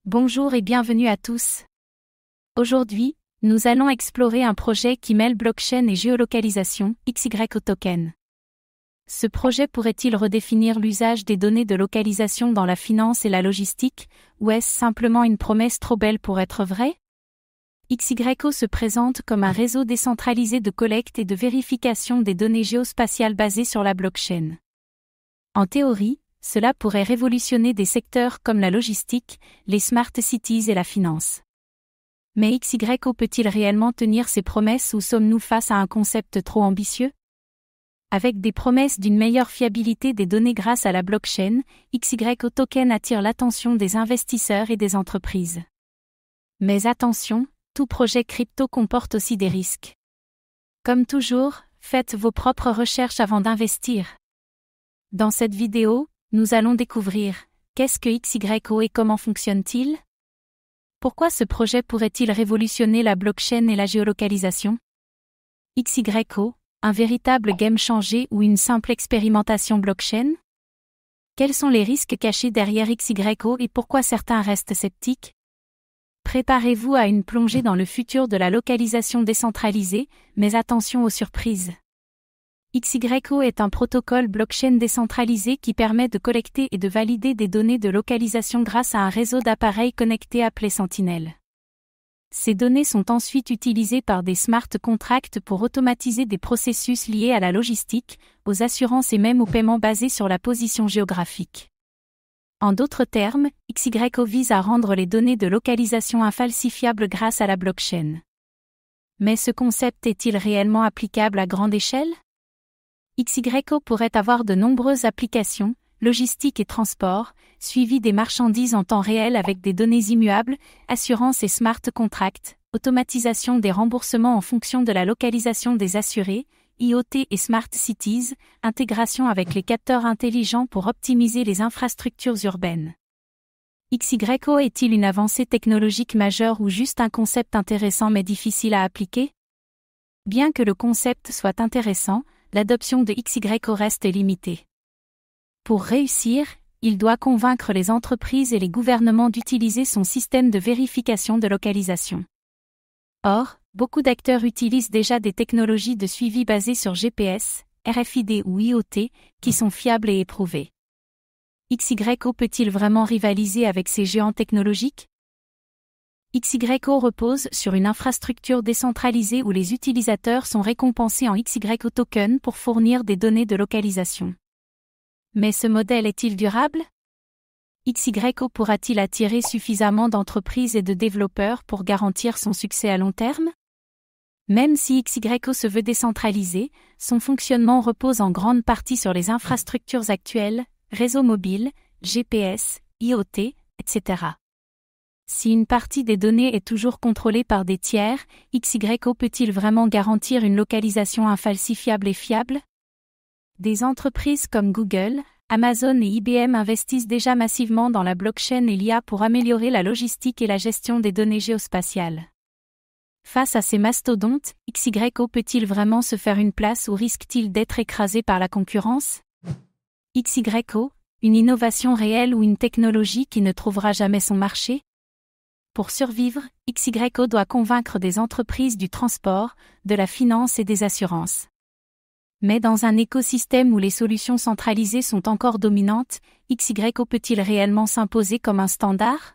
Bonjour et bienvenue à tous. Aujourd'hui, nous allons explorer un projet qui mêle blockchain et géolocalisation, XYO Token. Ce projet pourrait-il redéfinir l'usage des données de localisation dans la finance et la logistique, ou est-ce simplement une promesse trop belle pour être vraie? XYO se présente comme un réseau décentralisé de collecte et de vérification des données géospatiales basées sur la blockchain. En théorie, cela pourrait révolutionner des secteurs comme la logistique, les smart cities et la finance. Mais XYO peut-il réellement tenir ses promesses ou sommes-nous face à un concept trop ambitieux? Avec des promesses d'une meilleure fiabilité des données grâce à la blockchain, XYO Token attire l'attention des investisseurs et des entreprises. Mais attention, tout projet crypto comporte aussi des risques. Comme toujours, faites vos propres recherches avant d'investir. Dans cette vidéo, nous allons découvrir qu'est-ce que XYO et comment fonctionne-t-il? Pourquoi ce projet pourrait-il révolutionner la blockchain et la géolocalisation? XYO, un véritable game changer ou une simple expérimentation blockchain? Quels sont les risques cachés derrière XYO et pourquoi certains restent sceptiques? Préparez-vous à une plongée dans le futur de la localisation décentralisée, mais attention aux surprises. XYO est un protocole blockchain décentralisé qui permet de collecter et de valider des données de localisation grâce à un réseau d'appareils connectés appelé Sentinel. Ces données sont ensuite utilisées par des smart contracts pour automatiser des processus liés à la logistique, aux assurances et même aux paiements basés sur la position géographique. En d'autres termes, XYO vise à rendre les données de localisation infalsifiables grâce à la blockchain. Mais ce concept est-il réellement applicable à grande échelle? XYO pourrait avoir de nombreuses applications, logistique et transport, suivi des marchandises en temps réel avec des données immuables, assurance et smart contracts, automatisation des remboursements en fonction de la localisation des assurés, IoT et smart cities, intégration avec les capteurs intelligents pour optimiser les infrastructures urbaines. XYO est-il une avancée technologique majeure ou juste un concept intéressant mais difficile à appliquer? Bien que le concept soit intéressant, l'adoption de XYO reste limitée. Pour réussir, il doit convaincre les entreprises et les gouvernements d'utiliser son système de vérification de localisation. Or, beaucoup d'acteurs utilisent déjà des technologies de suivi basées sur GPS, RFID ou IoT, qui sont fiables et éprouvées. XYO peut-il vraiment rivaliser avec ces géants technologiques? XYO repose sur une infrastructure décentralisée où les utilisateurs sont récompensés en XYO Token pour fournir des données de localisation. Mais ce modèle est-il durable? XYO pourra-t-il attirer suffisamment d'entreprises et de développeurs pour garantir son succès à long terme? Même si XYO se veut décentralisé, son fonctionnement repose en grande partie sur les infrastructures actuelles, réseaux mobiles, GPS, IoT, etc. Si une partie des données est toujours contrôlée par des tiers, XYO peut-il vraiment garantir une localisation infalsifiable et fiable? Des entreprises comme Google, Amazon et IBM investissent déjà massivement dans la blockchain et l'IA pour améliorer la logistique et la gestion des données géospatiales. Face à ces mastodontes, XYO peut-il vraiment se faire une place ou risque-t-il d'être écrasé par la concurrence? XYO, une innovation réelle ou une technologie qui ne trouvera jamais son marché? Pour survivre, XYO doit convaincre des entreprises du transport, de la finance et des assurances. Mais dans un écosystème où les solutions centralisées sont encore dominantes, XYO peut-il réellement s'imposer comme un standard?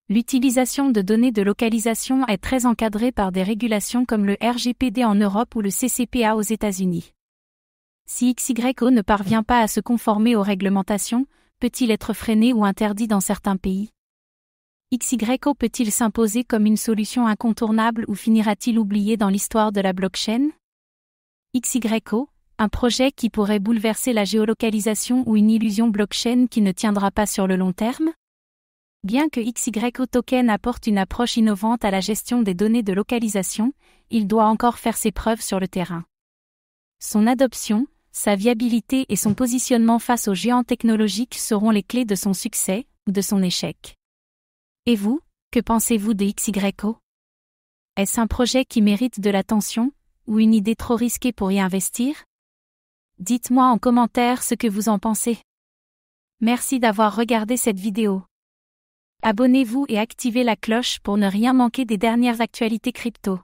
L'utilisation de données de localisation est très encadrée par des régulations comme le RGPD en Europe ou le CCPA aux États-Unis. Si XYO ne parvient pas à se conformer aux réglementations, peut-il être freiné ou interdit dans certains pays? XYO peut-il s'imposer comme une solution incontournable ou finira-t-il oublié dans l'histoire de la blockchain? XYO, un projet qui pourrait bouleverser la géolocalisation ou une illusion blockchain qui ne tiendra pas sur le long terme? Bien que XYO Token apporte une approche innovante à la gestion des données de localisation, il doit encore faire ses preuves sur le terrain. Son adoption, sa viabilité et son positionnement face aux géants technologiques seront les clés de son succès ou de son échec. Et vous, que pensez-vous de XYO? Est-ce un projet qui mérite de l'attention, ou une idée trop risquée pour y investir? Dites-moi en commentaire ce que vous en pensez. Merci d'avoir regardé cette vidéo. Abonnez-vous et activez la cloche pour ne rien manquer des dernières actualités crypto.